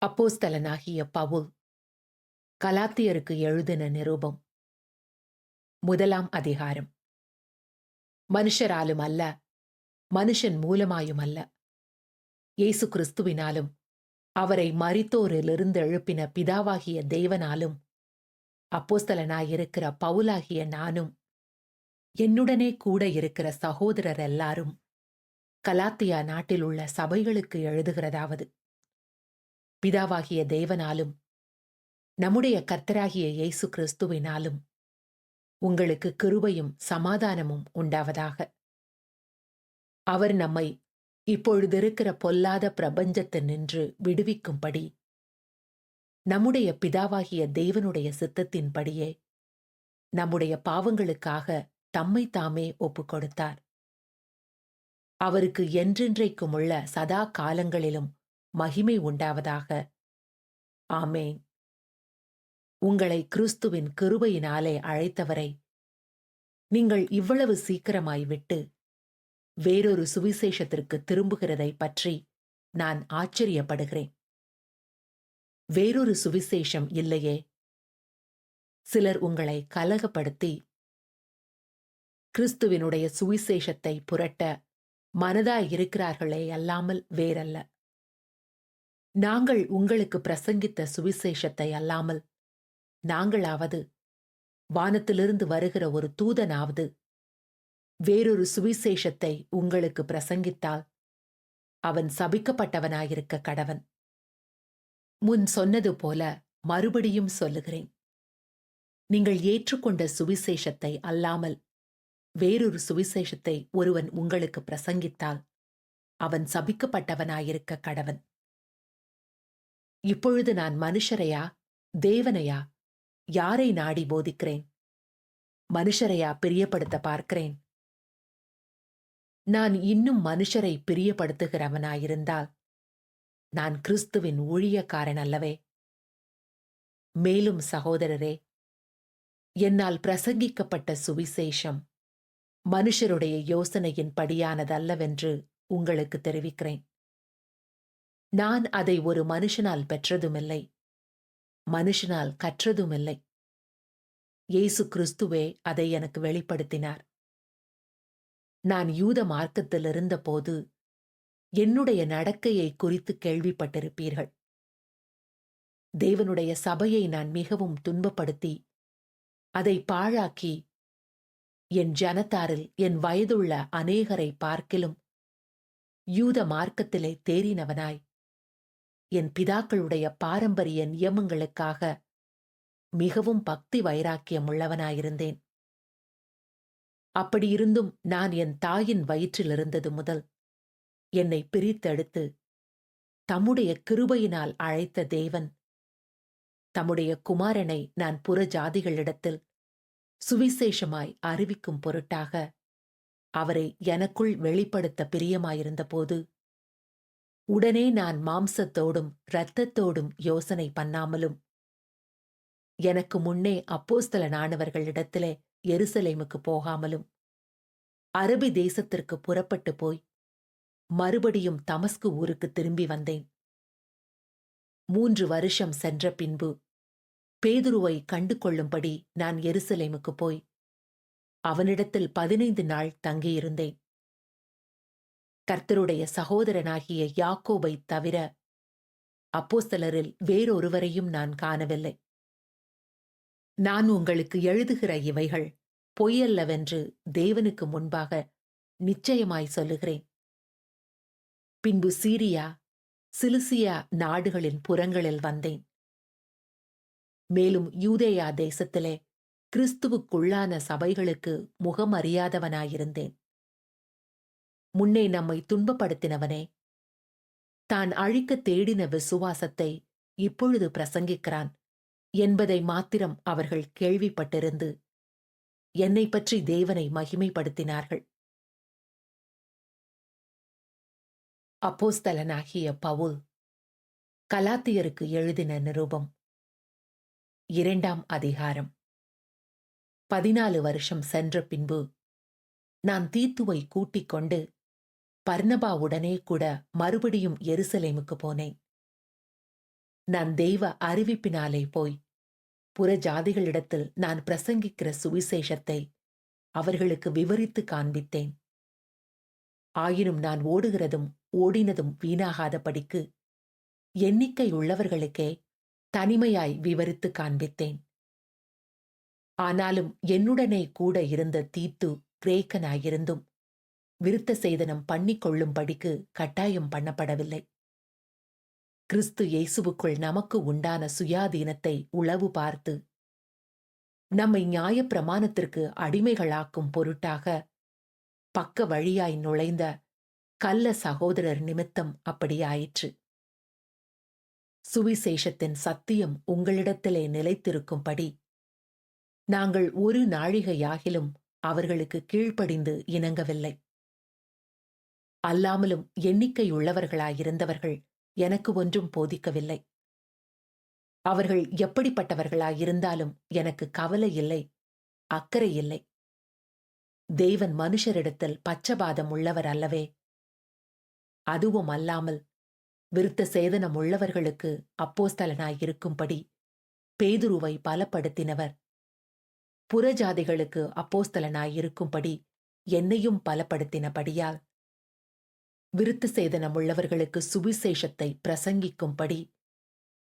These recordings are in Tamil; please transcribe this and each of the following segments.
அப்போஸ்தலனாகிய பவுல் கலாத்தியருக்கு எழுதின நிருபம். முதலாம் அதிகாரம். மனுஷராலும் அல்ல, மனுஷன் மூலமாயும் அல்ல, இயேசு கிறிஸ்துவினாலும் அவரை மரித்தோரிலிருந்து எழுப்பின பிதாவாகிய தேவனாலும் அப்போஸ்தலனாயிருக்கிற பவுலாகிய நானும் என்னுடனே கூட இருக்கிற சகோதரர் எல்லாரும் கலாத்தியா நாட்டிலுள்ள சபைகளுக்கு எழுதுகிறதாவது: பிதாவாகிய தேவனாலும் நம்முடைய கர்த்தராகிய இயேசு கிறிஸ்துவினாலும் உங்களுக்கு கிருபையும் சமாதானமும் உண்டாவதாக. அவர் நம்மை இப்பொழுதிருக்கிற பொல்லாத பிரபஞ்சத்தினின்று விடுவிக்கும்படி நம்முடைய பிதாவாகிய தேவனுடைய சித்தத்தின்படியே நம்முடைய பாவங்களுக்காக தம்மை தாமே ஒப்புக்கொடுத்தார். அவருக்கு என்றென்றைக்குமுள்ள சதா காலங்களிலும் மகிமை உண்டாவதாக. ஆமேன். உங்களை கிறிஸ்துவின் கிருபையினாலே அழைத்தவரை நீங்கள் இவ்வளவு சீக்கிரமாய் விட்டு வேறொரு சுவிசேஷத்திற்கு திரும்புகிறதை பற்றி நான் ஆச்சரியப்படுகிறேன். வேறொரு சுவிசேஷம் இல்லையே? சிலர் உங்களை கலகப்படுத்தி கிறிஸ்துவினுடைய சுவிசேஷத்தை புரட்ட மனதாயிருக்கிறார்களே அல்லாமல் வேறல்ல. நாங்கள் உங்களுக்கு பிரசங்கித்த சுவிசேஷத்தை அல்லாமல் நாங்களாவது, வானத்திலிருந்து வருகிற ஒரு தூதனாவது வேறொரு சுவிசேஷத்தை உங்களுக்கு பிரசங்கித்தால் அவன் சபிக்கப்பட்டவனாயிருக்க கடவன். முன் சொன்னது போல மறுபடியும் சொல்லுகிறேன். நீங்கள் ஏற்றுக்கொண்ட சுவிசேஷத்தை அல்லாமல் வேறொரு சுவிசேஷத்தை ஒருவன் உங்களுக்கு பிரசங்கித்தால் அவன் சபிக்கப்பட்டவனாயிருக்க கடவன். இப்பொழுது நான் மனுஷரையா தேவனையா யாரை நாடி போதிக்கிறேன்? மனுஷரையா பிரியப்படுத்த பார்க்கிறேன்? நான் இன்னும் மனுஷரை பிரியப்படுத்துகிறவனாயிருந்தால் நான் கிறிஸ்துவின் ஊழியக்காரன் அல்லவே. மேலும் சகோதரரே, என்னால் பிரசங்கிக்கப்பட்ட சுவிசேஷம் மனுஷருடைய யோசனையின் படியானதல்லவென்று உங்களுக்கு தெரிவிக்கிறேன். நான் அதை ஒரு மனுஷனால் பெற்றதுமில்லை, மனுஷனால் கற்றதுமில்லை. இயேசு கிறிஸ்துவே அதை எனக்கு வெளிப்படுத்தினார். நான் யூத மார்க்கத்தில் இருந்தபோது என்னுடைய நடக்கையை குறித்து கேள்விப்பட்டிருப்பீர்கள். தேவனுடைய சபையை நான் மிகவும் துன்பப்படுத்தி அதை பாழாக்கி என் ஜனத்தாரில் என் வயதுள்ள அநேகரை பார்க்கிலும் யூத மார்க்கத்திலே தேறினவனாய் என் பிதாக்களுடைய பாரம்பரிய நியமங்களுக்காக மிகவும் பக்தி வைராக்கியம் உள்ளவனாயிருந்தேன். அப்படியிருந்தும் நான் என் தாயின் வயிற்றில் இருந்தது முதல் என்னை பிரித்தெடுத்து தம்முடைய கிருபையினால் அழைத்த தேவன் தம்முடைய குமாரனை நான் புற ஜாதிகளிடத்தில் சுவிசேஷமாய் அறிவிக்கும் பொருட்டாக அவரை எனக்குள் வெளிப்படுத்த பிரியமாயிருந்தபோது உடனே நான் மாம்சத்தோடும் இரத்தத்தோடும் யோசனை பண்ணாமலும் எனக்கு முன்னே அப்போஸ்தலனானவர்களிடத்திலே எருசலேமுக்கு போகாமலும் அரபி தேசத்திற்கு புறப்பட்டு போய் மறுபடியும் தமஸ்கு ஊருக்கு திரும்பி வந்தேன். 3 வருஷம் சென்ற பின்பு பேதுருவை கண்டு கொள்ளும்படி நான் எருசலேமுக்கு போய் அவனிடத்தில் 15 நாள் தங்கியிருந்தேன். கர்த்தருடைய சகோதரனாகிய யாக்கோபை தவிர அப்போஸ்தலரில் வேறொருவரையும் நான் காணவில்லை. நான் உங்களுக்கு எழுதுகிற இவைகள் பொய்யல்லவென்று தேவனுக்கு முன்பாக நிச்சயமாய் சொல்லுகிறேன். பின்பு சீரியா சிலிசியா நாடுகளின் புறங்களில் வந்தேன். மேலும் யூதேயா தேசத்திலே கிறிஸ்துவுக்குள்ளான சபைகளுக்கு முகமறியாதவனாயிருந்தேன். முன்னே நம்மை துன்பப்படுத்தினவனே தான் அழிக்க தேடின விசுவாசத்தை இப்பொழுது பிரசங்கிக்கிறான் என்பதை மாத்திரம் அவர்கள் கேள்விப்பட்டிருந்து என்னை பற்றி தேவனை மகிமைப்படுத்தினார்கள். அப்போஸ்தலனாகிய பவுல் கலாத்தியருக்கு எழுதின நிருபம். 2ஆம் அதிகாரம். 14 வருஷம் சென்ற பின்பு நான் தீத்துவை கூட்டிக் கொண்டு பர்னபாவுடனே கூட மறுபடியும் எருசலேமுக்கு போனேன். நான் தெய்வ அறிவிப்பினாலே போய் புற ஜாதிகளிடத்தில் நான் பிரசங்கிக்கிற சுவிசேஷத்தை அவர்களுக்கு விவரித்து காண்பித்தேன். ஆயினும் நான் ஓடுகிறதும் ஓடினதும் வீணாகாதபடிக்கு எண்ணிக்கை உள்ளவர்களுக்கே தனிமையாய் விவரித்து காண்பித்தேன். ஆனாலும் என்னுடனே கூட இருந்த தீத்து கிரேக்கனாயிருந்தும் விருத்த சேதனம் பண்ணிக்கொள்ளும்படிக்கு கட்டாயம் பண்ணப்படவில்லை. கிறிஸ்து இயேசுவுக்குள் நமக்கு உண்டான சுயாதீனத்தை உளவு பார்த்து நம்மை நியாயப்பிரமாணத்திற்கு அடிமைகளாக்கும் பொருட்டாக பக்க வழியாய் நுழைந்த கள்ள சகோதரர் நிமித்தம் அப்படியாயிற்று. சுவிசேஷத்தின் சத்தியம் உங்களிடத்திலே நிலைத்திருக்கும்படி நாங்கள் ஒரு நாழிகையாகிலும் அவர்களுக்கு கீழ்ப்படிந்து இணங்கவில்லை. அல்லாமலும் எண்ணிக்கையுள்ளவர்களாயிருந்தவர்கள் எனக்கு ஒன்றும் போதிக்கவில்லை. அவர்கள் எப்படிப்பட்டவர்களாயிருந்தாலும் எனக்கு கவலை இல்லை, அக்கறை இல்லை. தேவன் மனுஷரிடத்தில் பட்சபாதம் உள்ளவர் அல்லவே. அதுவும் அல்லாமல் விருத்த சேதனம் உள்ளவர்களுக்கு அப்போஸ்தலனாயிருக்கும்படி பேதுருவை பலப்படுத்தினவர் புறஜாதிகளுக்கு அப்போஸ்தலனாயிருக்கும்படி என்னையும் பலப்படுத்தினபடியால் விருத்த சேதனம் உள்ளவர்களுக்கு சுவிசேஷத்தை பிரசங்கிக்கும்படி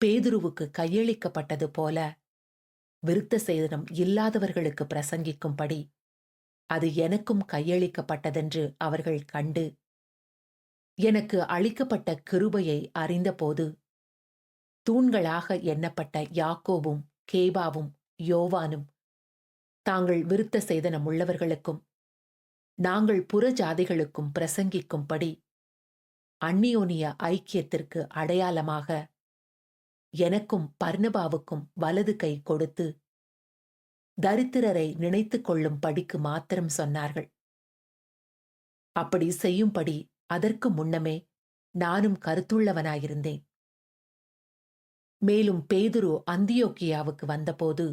பேதுருவுக்கு கையளிக்கப்பட்டது போல விருத்த சேதனம் இல்லாதவர்களுக்கு பிரசங்கிக்கும்படி அது எனக்கும் கையளிக்கப்பட்டதென்று அவர்கள் கண்டு எனக்கு அளிக்கப்பட்ட கிருபையை அறிந்தபோது தூண்களாக எண்ணப்பட்ட யாக்கோபும் கேபாவும் யோவானும் தாங்கள் விருத்த சேதனம் உள்ளவர்களுக்கும் நாங்கள் புறஜாதிகளுக்கும் பிரசங்கிக்கும்படி அந்நியோனிய ஐக்கியத்திற்கு அடையாளமாக எனக்கும் பர்னபாவுக்கும் வலது கை கொடுத்து தரித்திரரை நினைத்துக் கொள்ளும் படிக்கு மாத்திரம் சொன்னார்கள். அப்படி செய்யும்படி அதற்கு முன்னமே நானும் கருத்துள்ளவனாயிருந்தேன். மேலும் பேதுரு அந்தியோக்கியாவுக்கு வந்தபோது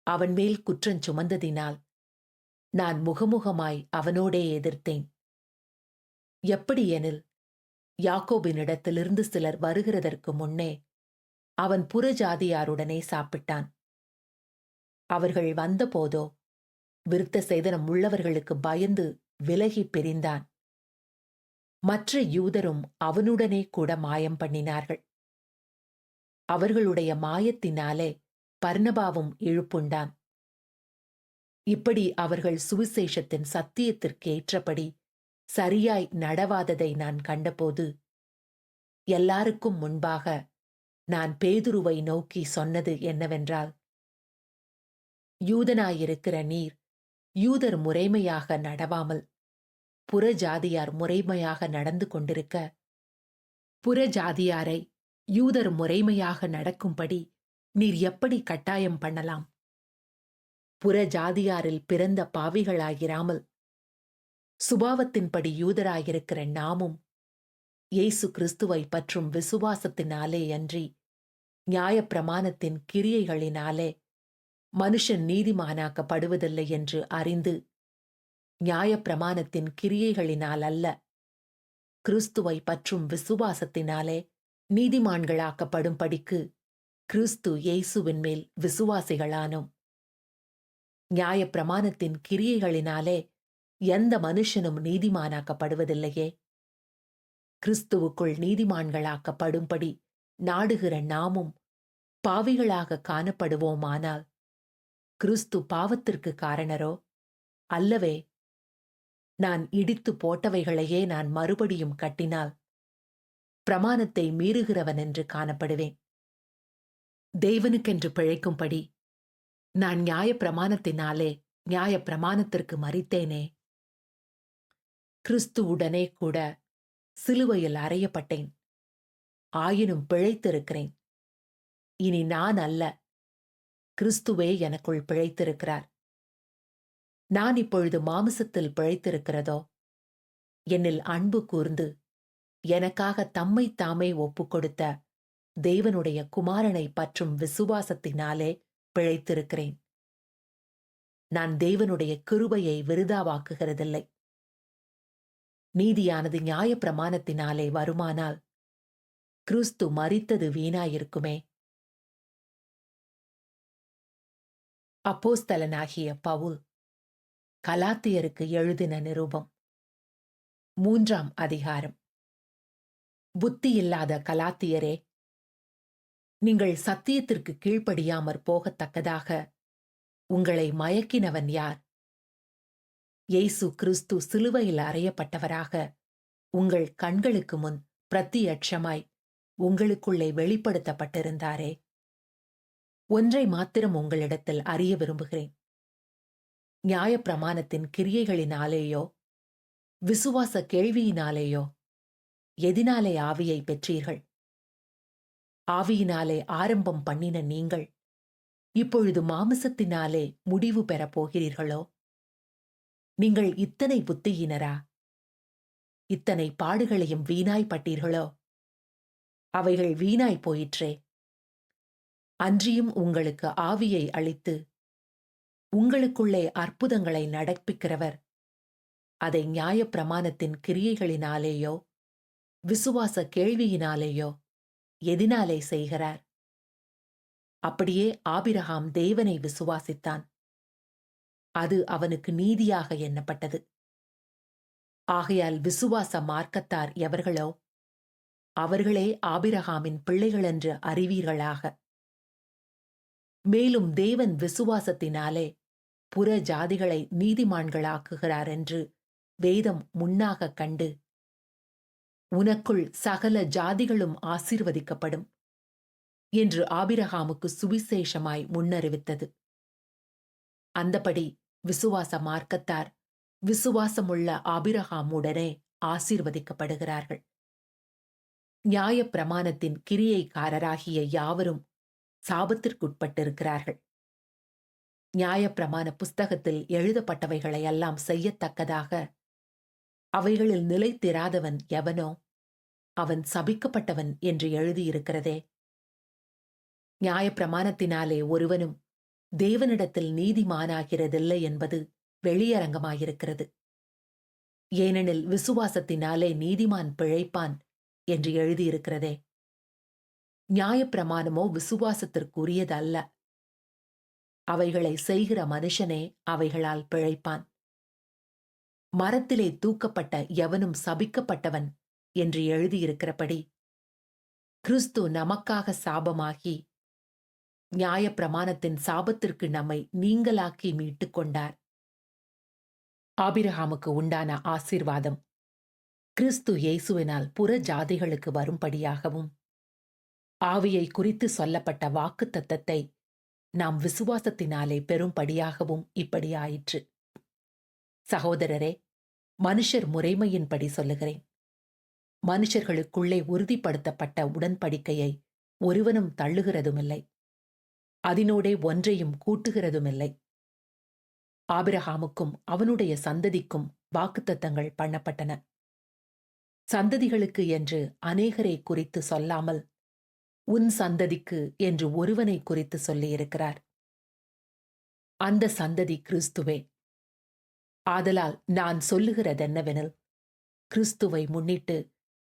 அவன் மேல் குற்றஞ் சுமந்ததினால் நான் முகமுகமாய் அவனோடே எதிர்த்தேன். எப்படியெனில் யாக்கோபினிடத்திலிருந்து சிலர் வருகிறதற்கு முன்னே அவன் புறஜாதியாருடனே சாப்பிட்டான். அவர்கள் வந்தபோதோ விருத்த சேதனம் உள்ளவர்களுக்கு பயந்து விலகி பிரிந்தான். மற்ற யூதரும் அவனுடனே கூட மாயம் பண்ணினார்கள். அவர்களுடைய மாயத்தினாலே பர்னபாவும் இழுப்புண்டான். இப்படி அவர்கள் சுவிசேஷத்தின் சத்தியத்திற்கேற்றபடி சரியாய் நடவாததை நான் கண்டபோது எல்லாருக்கும் முன்பாக நான் பேதுருவை நோக்கி சொன்னது என்னவென்றால், யூதனாயிருக்கிற நீர் யூதர் முறைமையாக நடவாமல் புறஜாதியார் முறைமையாக நடந்து கொண்டிருக்க புறஜாதியாரை யூதர் முறைமையாக நடக்கும்படி நீர் எப்படி கட்டாயம் பண்ணலாம்? புறஜாதியாரில் பிறந்த பாவிகளாயிராமல் சுபாவத்தின்படி யூதராயிருக்கிற நாமும் இயேசு கிறிஸ்துவை பற்றும் விசுவாசத்தினாலேயன்றி நியாயப்பிரமாணத்தின் கிரியைகளினாலே மனுஷன் நீதிமானாக்கப்படுவதில்லை என்று அறிந்து நியாயப்பிரமாணத்தின் கிரியைகளினால் அல்ல, கிறிஸ்துவை பற்றும் விசுவாசத்தினாலே நீதிமான்களாக்கப்படும்படிக்கு கிறிஸ்து இயேசுவின் மேல் விசுவாசிகளானோம். நியாயப்பிரமாணத்தின் கிரியைகளினாலே எந்த மனுஷனும் நீதிமானாக்கப்படுவதில்லையே. கிறிஸ்துவுக்குள் நீதிமான்களாக்கப்படும்படி நாடுகிற நாமும் பாவிகளாக காணப்படுவோமானால் கிறிஸ்து பாவத்திற்கு காரணரோ? அல்லவே. நான் இடித்து போட்டவைகளையே நான் மறுபடியும் கட்டினால் பிரமாணத்தை மீறுகிறவன் என்று காணப்படுவேன். தேவனுக்கென்று பிழைக்கும்படி நான் நியாயப்பிரமாணத்தினாலே நியாயப்பிரமாணத்திற்கு மரித்தேனே. கிறிஸ்துவுடனே கூட சிலுவையில் அறையப்பட்டேன். ஆயினும் பிழைத்திருக்கிறேன். இனி நான் அல்ல, கிறிஸ்துவே எனக்குள் பிழைத்திருக்கிறார். நான் இப்பொழுது மாமிசத்தில் பிழைத்திருக்கிறதோ, என்னில் அன்பு கூர்ந்து எனக்காக தம்மை தாமே ஒப்புக்கொடுத்த தேவனுடைய குமாரனை பற்றும் விசுவாசத்தினாலே பிழைத்திருக்கிறேன். நான் தேவனுடைய கிருபையை விருதாவாக்குகிறதில்லை. நீதியானது நியாயப்பிரமாணத்தினாலே வருமானால் கிறிஸ்து மரித்தது வீணாயிருக்குமே. அப்போஸ்தலனாகிய பவுல் கலாத்தியருக்கு எழுதின நிருபம் 3ஆம் அதிகாரம். புத்தியில்லாத கலாத்தியரே, நீங்கள் சத்தியத்திற்கு கீழ்ப்படியாமற் போகத்தக்கதாக உங்களை மயக்கினவன் யார்? இயேசு கிறிஸ்து சிலுவையில் அறையப்பட்டவராக உங்கள் கண்களுக்கு முன் பிரத்தியட்சமாய் உங்களுக்குள்ளே வெளிப்படுத்தப்பட்டிருந்தாரே. ஒன்றை மாத்திரம் உங்களிடத்தில் அறிய விரும்புகிறேன். நியாயப்பிரமாணத்தின் கிரியைகளினாலேயோ விசுவாச கேள்வியினாலேயோ எதினாலே ஆவியை பெற்றீர்கள்? ஆவியினாலே ஆரம்பம் பண்ணின நீங்கள் இப்பொழுது மாமிசத்தினாலே முடிவு பெறப் போகிறீர்களோ? நீங்கள் இத்தனை புத்தியினரா? இத்தனை பாடுகளையும் வீணாய்ப்பட்டீர்களோ? அவைகள் வீணாய் போயிற்றே. அன்றியும் உங்களுக்கு ஆவியை அளித்து உங்களுக்குள்ளே அற்புதங்களை நடப்பிக்கிறவர் அதை நியாயப்பிரமாணத்தின் கிரியைகளினாலேயோ விசுவாச கேள்வியினாலேயோ எதினாலே செய்கிறார்? அப்படியே ஆபிரகாம் தேவனை விசுவாசித்தான், அது அவனுக்கு நீதியாக எண்ணப்பட்டது. ஆகையால் விசுவாச மார்க்கத்தார் எவர்களோ அவர்களே ஆபிரகாமின் பிள்ளைகளென்று அறிவீர்களாக. மேலும் தேவன் விசுவாசத்தினாலே புற ஜாதிகளை நீதிமான்களாக்குகிறார் என்று வேதம் முன்னாகக் கண்டு, உனக்குள் சகல ஜாதிகளும் ஆசீர்வதிக்கப்படும் என்று ஆபிரகாமுக்கு சுவிசேஷமாய் முன்னறிவித்தது. அந்தபடி விசுவாச மார்க்கத்தார் விசுவாசமுள்ள ஆபிரகாமுடனே ஆசீர்வதிக்கப்படுகிறார்கள். நியாயப்பிரமாணத்தின் கிரியைக்காரராகிய யாவரும் சாபத்திற்குட்பட்டிருக்கிறார்கள். நியாயப்பிரமாண புஸ்தகத்தில் எழுதப்பட்டவைகளையெல்லாம் செய்யத்தக்கதாக அவைகளில் நிலைத்திராதவன் எவனோ அவன் சபிக்கப்பட்டவன் என்று எழுதியிருக்கிறதே. நியாயப்பிரமாணத்தினாலே ஒருவனும் தேவனிடத்தில் நீதிமானாகிறதில்லை என்பது வெளியரங்கமாயிருக்கிறது. ஏனெனில் விசுவாசத்தினாலே நீதிமான் பிழைப்பான் என்று எழுதியிருக்கிறதே. நியாயப்பிரமாணமோ விசுவாசத்திற்குரியதல்ல. அவைகளை செய்கிற மனுஷனே அவைகளால் பிழைப்பான். மரத்திலே தூக்கப்பட்ட எவனும் சபிக்கப்பட்டவன் என்று எழுதியிருக்கிறபடி கிறிஸ்து நமக்காக சாபமாகி நியாயப்பிரமாணத்தின் சாபத்திற்கு நம்மை நீங்கலாக்கி மீட்டுக் கொண்டார். ஆபிரகாமுக்கு உண்டான ஆசீர்வாதம் கிறிஸ்து இயேசுவினால் புற ஜாதிகளுக்கு வரும்படியாகவும், ஆவியை குறித்து சொல்லப்பட்ட வாக்குத்தத்தத்தை நாம் விசுவாசத்தினாலே பெறும்படியாகவும் இப்படி ஆயிற்று. சகோதரரே, மனுஷர் முறைமையின்படி சொல்லுகிறேன். மனுஷர்களுக்குள்ளே உறுதிப்படுத்தப்பட்ட உடன்படிக்கையை ஒருவனும் தள்ளுகிறதுமில்லை, அதனோடே ஒன்றையும் கூட்டுகிறதுமில்லை. ஆபிரகாமுக்கும் அவனுடைய சந்ததிக்கும் வாக்குத்தத்தங்கள் பண்ணப்பட்டன. சந்ததிகளுக்கு என்று அநேகரை குறித்து சொல்லாமல் உன் சந்ததிக்கு என்று ஒருவனை குறித்து சொல்லியிருக்கிறார். அந்த சந்ததி கிறிஸ்துவே. ஆதலால் நான் சொல்லுகிறதென்னவெனில், கிறிஸ்துவை முன்னிட்டு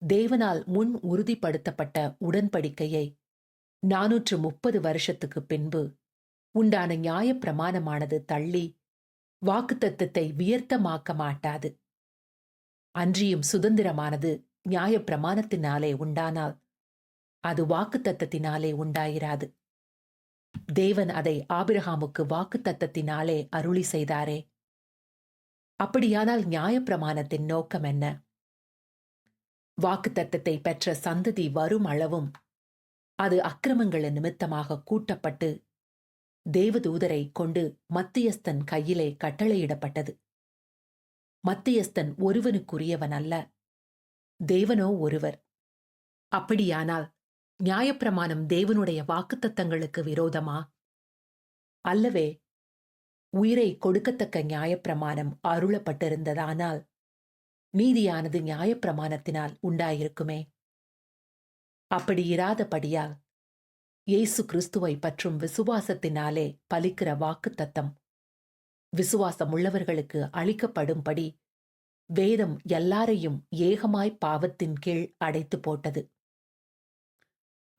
தேவனால் முன் உறுதிப்படுத்தப்பட்ட உடன்படிக்கையை 430 வருஷத்துக்கு பின்பு உண்டான நியாயப்பிரமாணமானது தள்ளி வாக்குத்தத்தத்தை வியர்த்தமாக்க மாட்டாது. அன்றியும் சுதந்திரமானது நியாயப்பிரமாணத்தினாலே உண்டானால் அது வாக்குத்தத்தத்தினாலே உண்டாயிராது. தேவன் அதை ஆபிரகாமுக்கு வாக்குத்தத்தத்தினாலே அருளி செய்தாரே. அப்படியானால் நியாயப்பிரமாணத்தின் நோக்கம் என்ன? வாக்குத்தத்தத்தை பெற்ற சந்ததி வரும் அளவும் அது அக்கிரமங்களின் நிமித்தமாக கூட்டப்பட்டு தேவதூதரை கொண்டு மத்தியஸ்தன் கையிலே கட்டளையிடப்பட்டது. மத்தியஸ்தன் ஒருவனுக்குரியவன் அல்ல, தேவனோ ஒருவர். அப்படியானால் நியாயப்பிரமாணம் தேவனுடைய வாக்குத்தத்தங்களுக்கு விரோதமா? அல்லவே. உயிரை கொடுக்கத்தக்க நியாயப்பிரமாணம் அருளப்பட்டிருந்ததானால் நீதியானது நியாயப்பிரமாணத்தினால் உண்டாயிருக்குமே. அப்படி இராதபடியால் இயேசு கிறிஸ்துவை பற்றும் விசுவாசத்தினாலே பலிக்கிற வாக்குத்தத்தம் விசுவாசமுள்ளவர்களுக்கு அளிக்கப்படும்படி வேதம் எல்லாரையும் ஏகமாய் பாவத்தின் கீழ் அடைத்து போட்டது.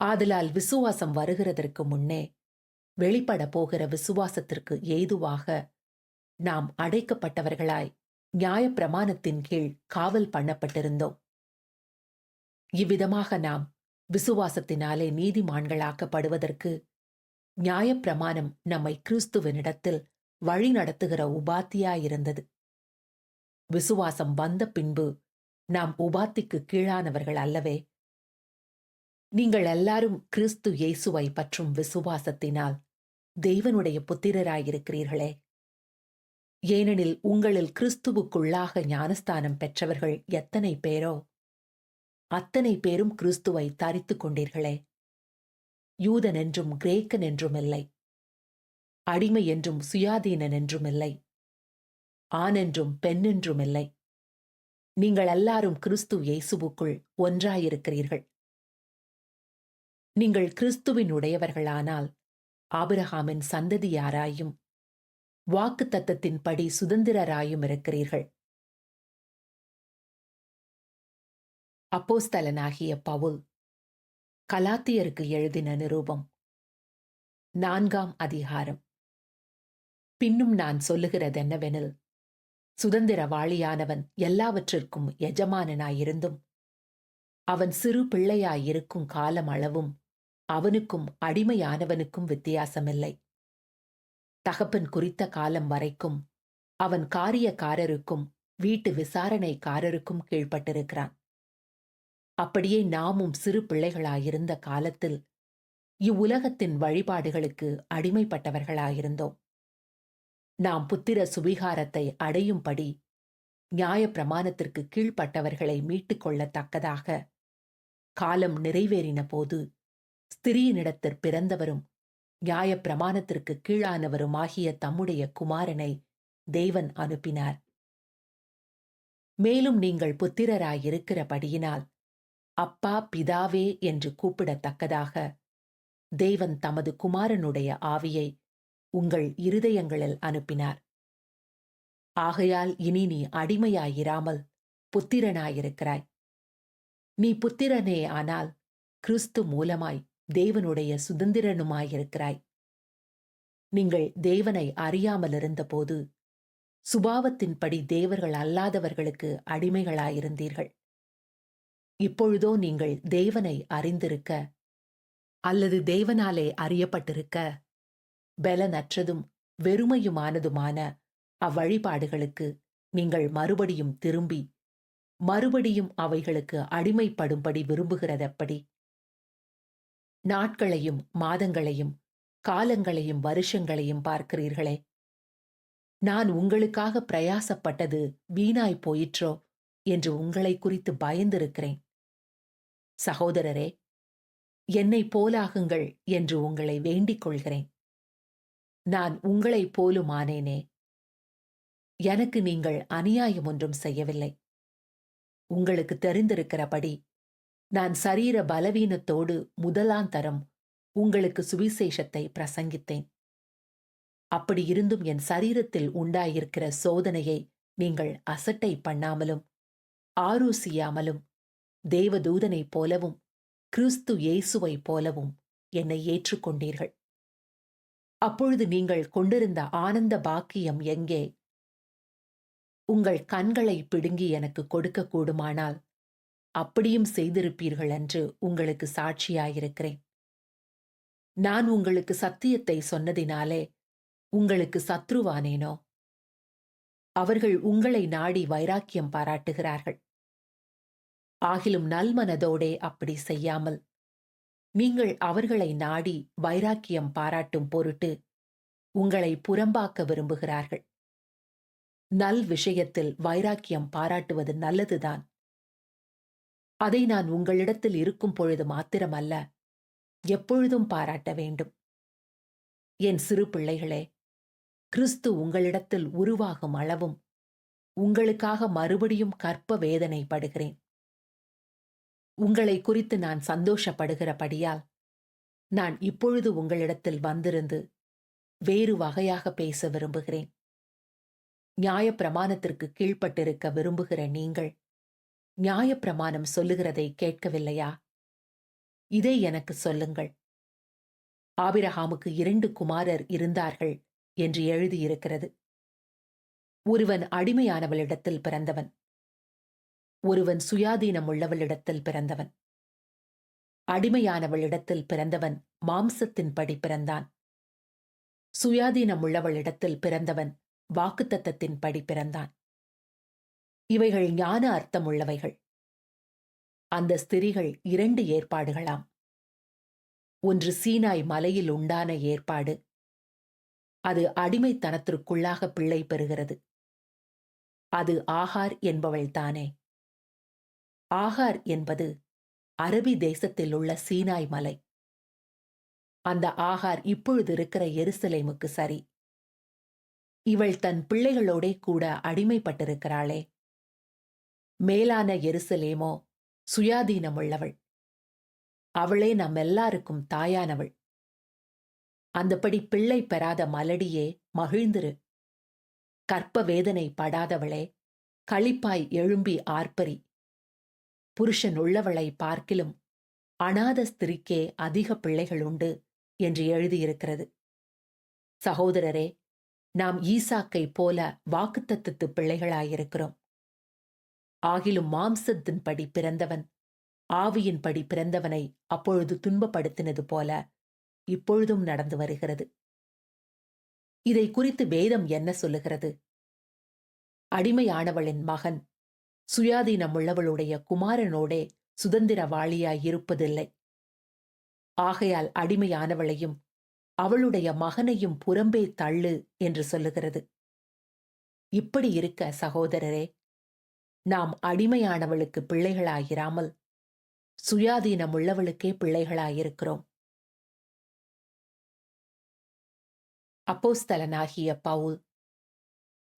ஆதலால் விசுவாசம் வருகிறதற்கு முன்னே வெளிப்பட போகிற விசுவாசத்திற்கு ஏதுவாக நாம் அடைக்கப்பட்டவர்களாய் நியாயப்பிரமாணத்தின் கீழ் காவல் பண்ணப்பட்டிருந்தோம். இவ்விதமாக நாம் விசுவாசத்தினாலே நீதிமான்களாக்கப்படுவதற்கு நியாயப்பிரமாணம் நம்மை கிறிஸ்துவனிடத்தில் வழிநடத்துகிற உபாத்தியாயிருந்தது. விசுவாசம் வந்த பின்பு நாம் உபாத்திக்கு கீழானவர்கள் அல்லவே. நீங்கள் எல்லாரும் கிறிஸ்து இயேசுவை பற்றும் விசுவாசத்தினால் தேவனுடைய புத்திரராயிருக்கிறீர்களே. ஏனெனில் உங்களில் கிறிஸ்துவுக்குள்ளாக ஞானஸ்தானம் பெற்றவர்கள் எத்தனை பேரோ அத்தனை பேரும் கிறிஸ்துவை தரித்துக் கொண்டீர்களே. யூதன் என்றும் கிரேக்கன் என்றும் இல்லை, அடிமை என்றும் சுயாதீனன் என்றும் இல்லை, ஆணென்றும் பெண்ணென்றும் இல்லை. நீங்கள் எல்லாரும் கிறிஸ்து இயேசுவுக்குள் ஒன்றாயிருக்கிறீர்கள். நீங்கள் கிறிஸ்துவின் உடையவர்களானால் ஆபிரகாமின் சந்ததியாராயும் வாக்குத்தத்தத்தின்படி சுதந்திரராயும் இருக்கிறீர்கள். அப்போஸ்தலனாகிய பவுல் கலாத்தியருக்கு எழுதின நிருபம் 4ஆம் அதிகாரம். பின்னும் நான் சொல்லுகிறதென்னவெனில், சுதந்திரவாளியானவன் எல்லாவற்றிற்கும் எஜமானனாயிருந்தும் அவன் சிறு பிள்ளையாயிருக்கும் காலம் அளவும் அவனுக்கும் அடிமையானவனுக்கும் வித்தியாசமில்லை. தகப்பன் குறித்த காலம் வரைக்கும் அவன் காரியக்காரருக்கும் வீட்டு விசாரணைக்காரருக்கும் கீழ்ப்பட்டிருக்கிறான். அப்படியே நாமும் சிறு பிள்ளைகளாயிருந்த காலத்தில் இவ்வுலகத்தின் வழிபாடுகளுக்கு அடிமைப்பட்டவர்களாயிருந்தோம். நாம் புத்திர சுவிகாரத்தை அடையும்படி நியாயப்பிரமாணத்திற்கு கீழ்ப்பட்டவர்களை மீட்டுக் கொள்ளத்தக்கதாக காலம் நிறைவேறின போது ஸ்திரீயினிடத்திற் பிறந்தவரும் நியாயப்பிரமாணத்திற்கு கீழானவருமாகிய தம்முடைய குமாரனை தேவன் அனுப்பினார். மேலும் நீங்கள் புத்திரராயிருக்கிறபடியினால் அப்பா பிதாவே என்று கூப்பிடத்தக்கதாக தேவன் தமது குமாரனுடைய ஆவியை உங்கள் இருதயங்களில் அனுப்பினார். ஆகையால் இனி நீ அடிமையாயிராமல் புத்திரனாயிருக்கிறாய். நீ புத்திரனே ஆனால் கிறிஸ்து மூலமாய் தேவனுடைய சுதந்திரனுமாயிருக்கிறாய். நீங்கள் தேவனை அறியாமலிருந்தபோது சுபாவத்தின்படி தேவர்கள் அல்லாதவர்களுக்கு அடிமைகளாயிருந்தீர்கள். இப்பொழுதோ நீங்கள் தேவனை அறிந்திருக்க அல்லது தேவனாலே அறியப்பட்டிருக்க பலனற்றதும் வெறுமையுமானதுமான அவ்வழிபாடுகளுக்கு நீங்கள் மறுபடியும் திரும்பி மறுபடியும் அவைகளுக்கு அடிமைப்படும்படி விரும்புகிறதெப்படி? நாட்களையும் மாதங்களையும் காலங்களையும் வருஷங்களையும் பார்க்கிறீர்களே. நான் உங்களுக்காக பிரயாசப்பட்டது வீணாய் போயிற்றோ என்று உங்களை குறித்து பயந்திருக்கிறேன். சகோதரரே, என்னைப் போலாகுங்கள் என்று உங்களை வேண்டிக் கொள்கிறேன். நான் உங்களைப் போலுமானேனே. எனக்கு நீங்கள் அநியாயம் ஒன்றும் செய்யவில்லை. உங்களுக்கு தெரிந்திருக்கிறபடி நான் சரீர பலவீனத்தோடு முதலாந்தரம் உங்களுக்கு சுவிசேஷத்தை பிரசங்கித்தேன். அப்படியிருந்தும் என் சரீரத்தில் உண்டாயிருக்கிற சோதனையை நீங்கள் அசட்டை பண்ணாமலும் ஆரோசியாமலும் தேவதூதனைப் போலவும் கிறிஸ்து இயேசுவைப் போலவும் என்னை ஏற்றுக்கொண்டீர்கள். அப்பொழுது நீங்கள் கொண்டிருந்த ஆனந்த பாக்கியம் எங்கே? உங்கள் கண்களை பிடுங்கி எனக்கு கொடுக்க கூடுமானால் அப்படியும் செய்திருப்பீர்கள் என்று உங்களுக்கு சாட்சியாயிருக்கிறேன். நான் உங்களுக்கு சத்தியத்தை சொன்னதினாலே உங்களுக்கு சத்ருவானேனோ? அவர்கள் உங்களை நாடி வைராக்கியம் பாராட்டுகிறார்கள். ஆகிலும் நல்மனதோடே அப்படி செய்யாமல் நீங்கள் அவர்களை நாடி வைராக்கியம் பாராட்டும் பொருட்டு உங்களை புறம்பாக்க விரும்புகிறார்கள். நல் விஷயத்தில் வைராக்கியம் பாராட்டுவது நல்லதுதான். அதை நான் உங்களிடத்தில் இருக்கும் பொழுது மாத்திரமல்ல, எப்பொழுதும் பாராட்ட வேண்டும். என் சிறு பிள்ளைகளே, கிறிஸ்து உங்களிடத்தில் உருவாகும் அளவும் உங்களுக்காக மறுபடியும் கற்ப வேதனைப்படுகிறேன். உங்களை குறித்து நான் சந்தோஷப்படுகிறபடியால் நான் இப்பொழுது உங்களிடத்தில் வந்திருந்து வேறு வகையாக பேச விரும்புகிறேன். நியாயப்பிரமாணத்திற்கு கீழ்ப்பட்டிருக்க விரும்புகிற நீங்கள் நியாயப்பிரமாணம் சொல்லுகிறதை கேட்கவில்லையா? இதை எனக்கு சொல்லுங்கள். ஆபிரகாமுக்கு 2 குமாரர் இருந்தார்கள் என்று எழுதியிருக்கிறது. ஒருவன் அடிமையானவளிடத்தில் பிறந்தவன், ஒருவன் சுயாதீனம் உள்ளவளிடத்தில் பிறந்தவன். அடிமையானவளிடத்தில் பிறந்தவன் மாம்சத்தின்படி பிறந்தான். சுயாதீனம் உள்ளவளிடத்தில் பிறந்தவன் வாக்குத்தத்தத்தின்படி பிறந்தான். இவைகள் ஞான அர்த்தமுள்ளவைகள். அந்த ஸ்திரீகள் 2 ஏற்பாடுகளாம். ஒன்று சீனாய் மலையில் உண்டான ஏற்பாடு. அது அடிமைத்தனத்திற்குள்ளாக பிள்ளை பெறுகிறது. அது ஆகார் என்பவள்தானே. ஆகார் என்பது அரபி தேசத்தில் உள்ள சீனாய் மலை. அந்த ஆகார் இப்பொழுது இருக்கிற எருசலேமுக்கு சரி. இவள் தன் பிள்ளைகளோடே கூட அடிமைப்பட்டிருக்கிறாளே. மேலான எருசலேமோ சுயாதீனமுள்ளவள். அவளே நம் எல்லாருக்கும் தாயானவள். அந்தப்படி பிள்ளை பெறாத மலடியே மகிழ்ந்திரு. கற்ப வேதனை படாதவளே களிப்பாய் எழும்பி ஆர்ப்பரி. புருஷன் உள்ளவளை பார்க்கிலும் அநாத ஸ்திரிக்கே அதிக பிள்ளைகள் உண்டு என்று எழுதியிருக்கிறது. சகோதரரே, நாம் ஈசாக்கை போல வாக்குத்தத்தத்து பிள்ளைகளாயிருக்கிறோம். ஆகிலும் மாம்சத்தின்படி பிறந்தவன் ஆவியின்படி பிறந்தவனை அப்பொழுது துன்பப்படுத்தினது போல இப்பொழுதும் நடந்து வருகிறது. இதை குறித்து வேதம் என்ன சொல்லுகிறது? அடிமையானவளின் மகன் சுயாதீனமுள்ளவளுடைய குமாரனோடே சுதந்திரவாளியாயிருப்பதில்லை. ஆகையால் அடிமையானவளையும் அவளுடைய மகனையும் புறம்பே தள்ளு என்று சொல்லுகிறது. இப்படி இருக்க சகோதரரே, நாம் அடிமையானவளுக்கு பிள்ளைகளாயிராமல் சுயாதீனமுள்ளவளுக்கே பிள்ளைகளாயிருக்கிறோம். அப்போஸ்தலனாகிய பவுல்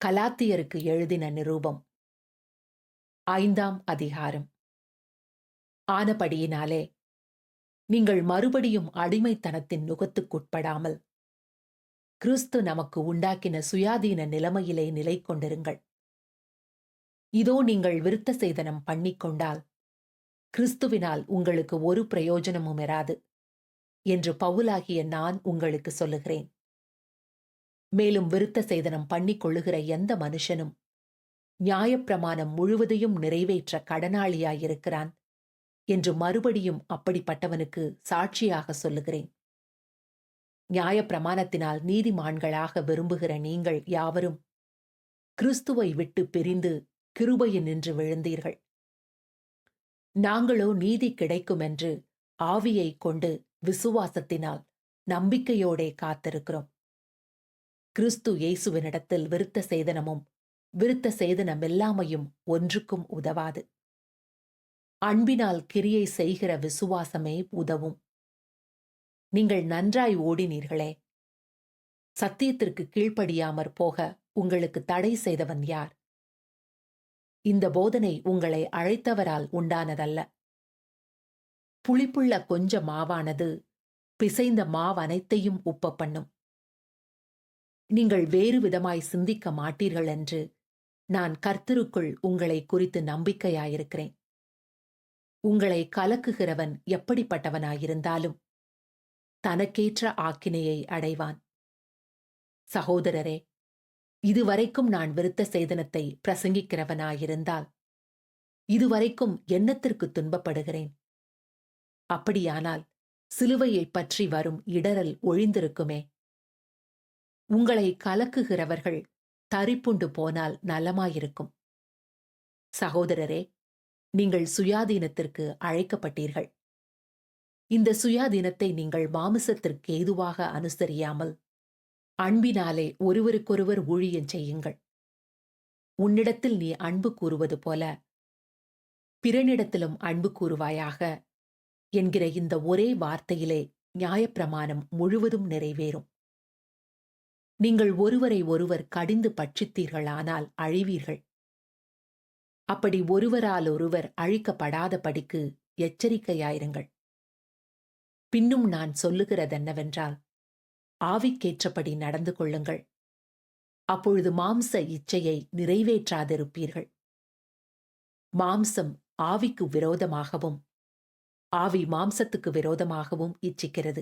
கலாத்தியருக்கு எழுதின நிருபம் 5ஆம் அதிகாரம். ஆனபடியினாலே நீங்கள் மறுபடியும் அடிமைத்தனத்தின் நுகத்துக்குட்படாமல் கிறிஸ்து நமக்கு உண்டாக்கின சுயாதீன நிலைமையிலே நிலை கொண்டிருங்கள். இதோ நீங்கள் விருத்த சேதனம் பண்ணிக்கொண்டால் கிறிஸ்துவினால் உங்களுக்கு ஒரு பிரயோஜனமும் இராது என்று பவுலாகிய நான் உங்களுக்கு சொல்லுகிறேன். மேலும் விருத்த சேதனம் பண்ணிக்கொள்ளுகிற எந்த மனுஷனும் நியாயப்பிரமாணம் முழுவதையும் நிறைவேற்ற கடனாளியாயிருக்கிறான் என்று மறுபடியும் அப்படிப்பட்டவனுக்கு சாட்சியாக சொல்லுகிறேன். நியாயப்பிரமாணத்தினால் நீதிமான்களாக விரும்புகிற நீங்கள் யாவரும் கிறிஸ்துவை விட்டு பிரிந்து கிருபையினின்று விழுந்தீர்கள். நாங்களோ நீதி கிடைக்குமென்று ஆவியைக் கொண்டு விசுவாசத்தினால் நம்பிக்கையோடே காத்திருக்கிறோம். கிறிஸ்து இயேசுவினிடத்தில் விருத்த சேதனமும் விருத்த சேதனமில்லாமையும் ஒன்றுக்கும் உதவாது. அன்பினால் கிரியை செய்கிற விசுவாசமே உதவும். நீங்கள் நன்றாய் ஓடினீர்களே. சத்தியத்திற்கு கீழ்ப்படியாமற் போக உங்களுக்கு தடை செய்தவன் யார்? இந்த போதனை உங்களை அழைத்தவரால் உண்டானதல்ல. புளிப்புள்ள கொஞ்ச மாவானது பிசைந்த மாவனைத்தையும் உப்ப பண்ணும். நீங்கள் வேறு விதமாய் சிந்திக்க மாட்டீர்கள் என்று நான் கர்த்தருக்குள் உங்களை குறித்து நம்பிக்கையாயிருக்கிறேன். உங்களை கலக்குகிறவன் எப்படிப்பட்டவனாயிருந்தாலும் தனக்கேற்ற ஆக்கினையை அடைவான். சகோதரரே, இதுவரைக்கும் நான் விருத்த சேதனத்தை பிரசங்கிக்கிறவனாயிருந்தால் இதுவரைக்கும் என்னத்திற்கு துன்பப்படுகிறேன்? அப்படியானால் சிலுவையைப் பற்றி வரும் இடரல் ஒழிந்திருக்குமே. உங்களை கலக்குகிறவர்கள் தரிப்புண்டு போனால் நலமாயிருக்கும். சகோதரரே, நீங்கள் சுயாதீனத்திற்கு அழைக்கப்பட்டீர்கள். இந்த சுயாதீனத்தை நீங்கள் மாமிசத்திற்கு ஏதுவாக அனுசரியாமல் அன்பினாலே ஒருவருக்கொருவர் ஊழியம் செய்யுங்கள். உன்னிடத்தில் நீ அன்பு கூறுவது போல பிறனிடத்திலும் அன்பு கூறுவாயாக என்கிற இந்த ஒரே வார்த்தையிலே நியாயப்பிரமாணம் முழுவதும் நிறைவேறும். நீங்கள் ஒருவரை ஒருவர் கடிந்து பட்சித்தீர்களானால் அழிவீர்கள். அப்படி ஒருவரால் ஒருவர் அழிக்கப்படாதபடிக்கு எச்சரிக்கையாயிருங்கள். பின்னும் நான் சொல்லுகிறதென்னவென்றால், ஆவிக்கேற்றபடி நடந்து கொள்ளுங்கள். அப்பொழுது மாம்ச இச்சையை நிறைவேற்றாதிருப்பீர்கள். மாம்சம் ஆவிக்கு விரோதமாகவும் ஆவி மாம்சத்துக்கு விரோதமாகவும் இச்சிக்கிறது.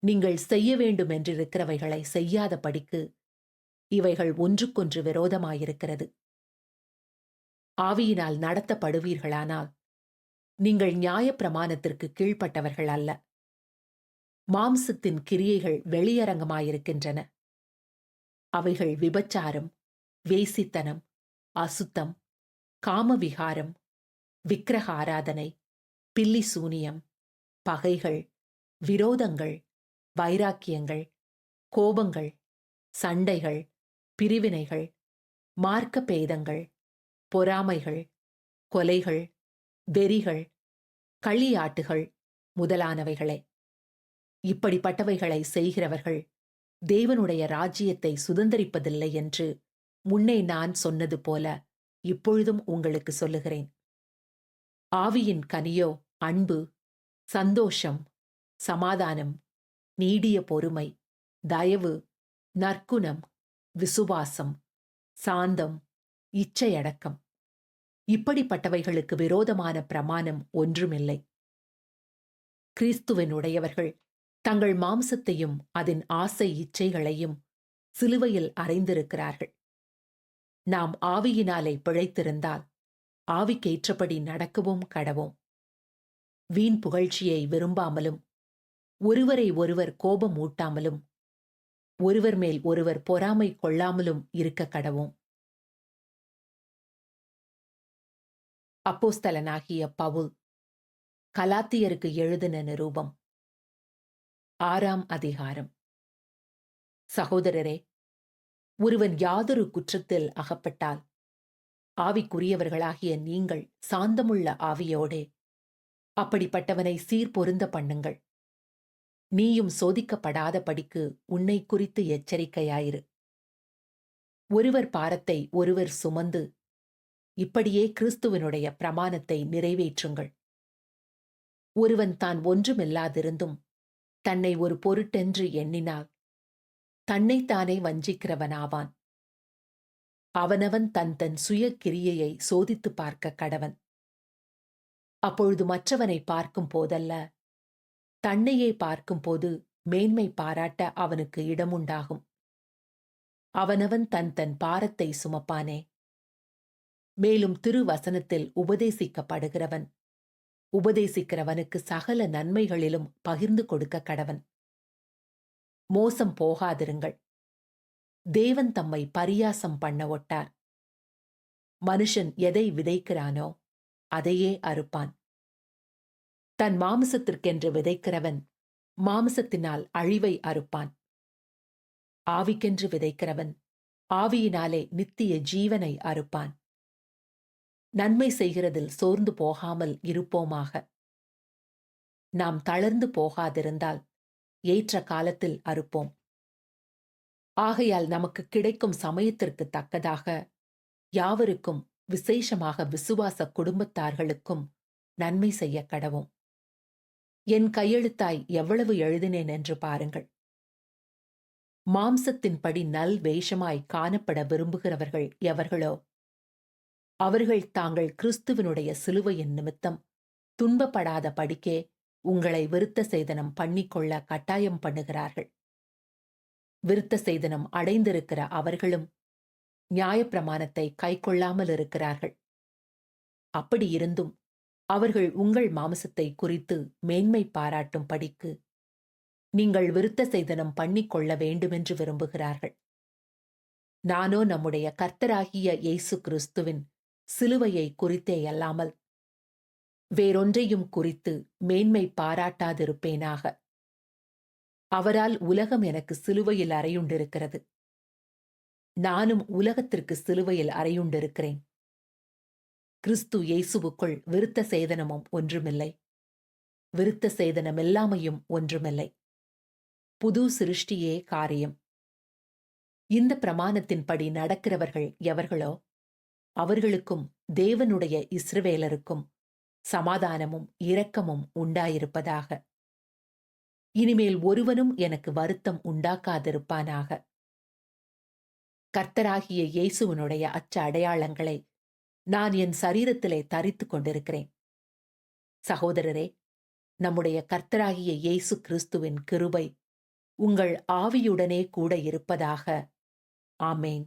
நீங்கள் செய்ய வேண்டும் என்றிருக்கிறவைகளை செய்யாத படிக்கு இவைகள் ஒன்றுக்கொன்று விரோதமாயிருக்கிறது. ஆவியினால் நடத்தப்படுவீர்களானால் நீங்கள் நியாயப்பிரமாணத்திற்கு கீழ்ப்பட்டவர்கள் அல்ல. மாம்சத்தின் கிரியைகள் வெளியரங்கமாயிருக்கின்றன. அவைகள் விபச்சாரம், வேசித்தனம், அசுத்தம், காமவிகாரம், விக்கிரக ஆராதனை, பில்லி சூனியம், பகைகள், விரோதங்கள், வைராக்கியங்கள், கோபங்கள், சண்டைகள், பிரிவினைகள், மார்க்க பேதங்கள், பொறாமைகள், கொலைகள், வெறிகள், களியாட்டுகள் முதலானவைகளே. இப்படிப்பட்டவைகளை செய்கிறவர்கள் தேவனுடைய ராஜ்யத்தை சுதந்தரிப்பதில்லை என்று முன்னே நான் சொன்னது போல இப்பொழுதும் உங்களுக்கு சொல்லுகிறேன். ஆவியின் கனியோ அன்பு, சந்தோஷம், சமாதானம், நீடிய பொறுமை, தயவு, நற்குணம், விசுவாசம், சாந்தம், இச்சையடக்கம். இப்படிப்பட்டவைகளுக்கு விரோதமான பிரமாணம் ஒன்றுமில்லை. கிறிஸ்துவினுடையவர்கள் தங்கள் மாம்சத்தையும் அதன் ஆசை இச்சைகளையும் சிலுவையில் அறைந்திருக்கிறார்கள். நாம் ஆவியினாலே பிழைத்திருந்தால் ஆவிக்கேற்றபடி நடக்கவும் கடவோம். வீண் புகழ்ச்சியை விரும்பாமலும், ஒருவரை ஒருவர் கோபம் ஊட்டாமலும், ஒருவர் மேல் ஒருவர் பொறாமை கொள்ளாமலும் இருக்க கடவோம். அப்போஸ்தலனாகிய பவுல் கலாத்தியருக்கு எழுதின நிருபம் 6ஆம் அதிகாரம். சகோதரரே, ஒருவன் யாதொரு குற்றத்தில் அகப்பட்டால் ஆவிக்குரியவர்களாகிய நீங்கள் சாந்தமுள்ள ஆவியோடே அப்படிப்பட்டவனை சீர்பொருந்த பண்ணுங்கள். நீயும் சோதிக்கப்படாத படிக்கு உன்னை குறித்து எச்சரிக்கையாயிரு. ஒருவர் பாரத்தை ஒருவர் சுமந்து இப்படியே கிறிஸ்துவனுடைய பிரமாணத்தை நிறைவேற்றுங்கள். ஒருவன் தான் ஒன்றுமில்லாதிருந்தும் தன்னை ஒரு பொருட்டென்று எண்ணினால் தன்னைத்தானே வஞ்சிக்கிறவனாவான். அவனவன் தன் தன் சுய கிரியையை சோதித்து பார்க்க கடவன். அப்பொழுது மற்றவனை பார்க்கும் போதல்ல, தன்னையே பார்க்கும் போது மேன்மை பாராட்ட அவனுக்கு இடமுண்டாகும். அவனவன் தன் தன் பாரத்தை சுமப்பானே. மேலும் திருவசனத்தில் உபதேசிக்கப்படுகிறவன் உபதேசிக்கிறவனுக்கு சகல நன்மைகளிலும் பகிர்ந்து கொடுக்க கடவன். மோசம் போகாதிருங்கள். தேவன் தம்மை பரியாசம் பண்ண ஒட்டார். மனுஷன் எதை விதைக்கிறானோ அதையே அறுப்பான். தன் மாமிசத்திற்கென்று விதைக்கிறவன் மாமிசத்தினால் அழிவை அறுப்பான். ஆவிக்கென்று விதைக்கிறவன் ஆவியினாலே நித்திய ஜீவனை அறுப்பான். நன்மை செய்கிறதில் சோர்ந்து போகாமல் இருப்போமாக. நாம் தளர்ந்து போகாதிருந்தால் ஏற்ற காலத்தில் அறுப்போம். ஆகையால் நமக்கு கிடைக்கும் சமயத்திற்கு தக்கதாக யாவருக்கும், விசேஷமாக விசுவாச குடும்பத்தார்களுக்கும் நன்மை செய்ய கடவோம். என் கையெழுத்தாய் எவ்வளவு எழுதினேன் என்று பாருங்கள். மாம்சத்தின்படி நல் வேஷமாய் காணப்பட விரும்புகிறவர்கள் எவர்களோ அவர்கள் தாங்கள் கிறிஸ்துவனுடைய சிலுவையின் நிமித்தம் துன்பப்படாத படிக்கே உங்களை விருத்த சேதனம் பண்ணிக்கொள்ள கட்டாயம் பண்ணுகிறார்கள். விருத்த சேதனம் அடைந்திருக்கிற அவர்களும் நியாயப்பிரமாணத்தை கைக்கொள்ளாமல் இருக்கிறார்கள். அப்படியிருந்தும் அவர்கள் உங்கள் மாம்சத்தை குறித்து மேன்மை பாராட்டும் படிக்கு நீங்கள் விருத்த சேதனம் பண்ணிக்கொள்ள வேண்டுமென்று விரும்புகிறார்கள். நானோ நம்முடைய கர்த்தராகிய இயேசு கிறிஸ்துவின் சிலுவையை குறித்தேயல்லாமல் வேறொன்றையும் குறித்து மேன்மை பாராட்டாதிருப்பேனாக. அவரால் உலகம் எனக்கு சிலுவையில் அறையுண்டிருக்கிறது. நானும் உலகத்திற்கு சிலுவையில் அறையுண்டிருக்கிறேன். கிறிஸ்து இயேசுவுக்குள் விருத்த சேதனமும் ஒன்றுமில்லை, விருத்த சேதனமில்லாமையும் ஒன்றுமில்லை. புது சிருஷ்டியே காரியம். இந்த பிரமாணத்தின்படி நடக்கிறவர்கள் எவர்களோ அவர்களுக்கும் தேவனுடைய இஸ்ரவேலருக்கும் சமாதானமும் இரக்கமும் உண்டாயிருப்பதாக. இனிமேல் ஒருவனும் எனக்கு வருத்தம் உண்டாக்காதிருப்பானாக. கர்த்தராகிய இயேசுவினுடைய அச்ச அடையாளங்களை நான் என் சரீரத்திலே தரித்துக் கொண்டிருக்கிறேன். சகோதரரே, நம்முடைய கர்த்தராகிய இயேசு கிறிஸ்துவின் கிருபை உங்கள் ஆவியுடனே கூட இருப்பதாக. ஆமேன்.